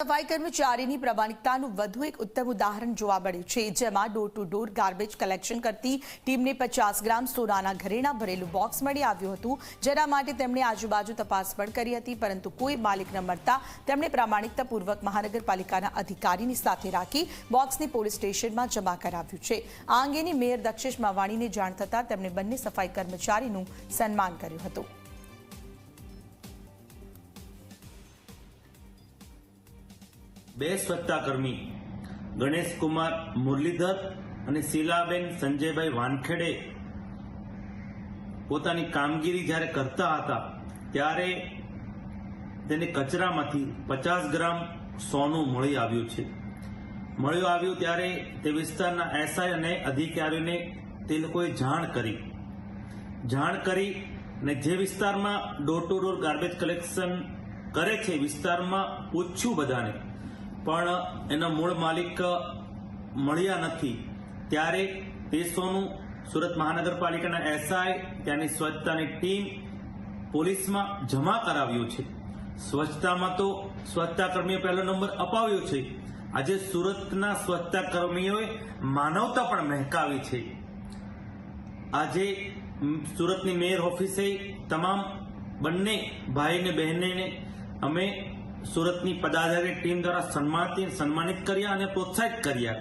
સફાઈ કર્મચારીની પ્રામાણિકતાનું વધુ એક ઉત્તમ ઉદાહરણ જોવા મળ્યું છે, જેમાં door to door garbage collection કરતી ટીમને 50 ગ્રામ સોનાના ઘરેણા ભરેલું બોક્સ મળી આવ્યું હતું, જેના માટે તેમણે આજુબાજુ તપાસ પણ કરી હતી, પરંતુ કોઈ માલિક ન મળતા તેમણે પ્રામાણિકતાપૂર્વક મહાનગરપાલિકાના અધિકારીની સાથે રાખી બોક્સની પોલીસ સ્ટેશનમાં જમા કરાવ્યું છે। આ અંગેની મેયર દક્ષેશ માવાણીને જાણ થતાં તેમણે બંને સફાઈ કર્મચારીનું સન્માન કર્યું હતું। બે સ્વચ્છતાકર્મી ગણેશ કુમાર મુરલીધર અને શીલાબેન સંજયભાઈ વાનખેડે પોતાની કામગીરી જ્યારે કરતા હતા ત્યારે તેને કચરામાંથી 50 ગ્રામ સોનું મળી આવ્યું છે। મળ્યું આવ્યું ત્યારે તે વિસ્તારના એસઆઈ અને અધિકારીઓને તે લોકોએ જાણ કરી અને જે વિસ્તારમાં door to door garbage collection કરે છે વિસ્તારમાં પૂછ્યું બધાને, પણ એના મૂળ માલિક મળ્યા નથી। ત્યારે તે સોનું સુરત મહાનગરપાલિકાના એસઆઈ, ત્યાંની સ્વચ્છતાની ટીમ પોલીસમાં જમા કરાવ્યું છે। સ્વચ્છતામાં તો સ્વચ્છતા કર્મીઓ પહેલો નંબર અપાવ્યો છે। આજે સુરતના સ્વચ્છતા કર્મીઓએ માનવતા પણ મહેકાવી છે। આજે સુરતની મેયર ઓફિસે તમામ બંને ભાઈ ને બહેનને અમે સુરતની પદાધિકારી ટીમ દ્વારા સન્માનિત કર્યા અને પ્રોત્સાહિત કર્યા।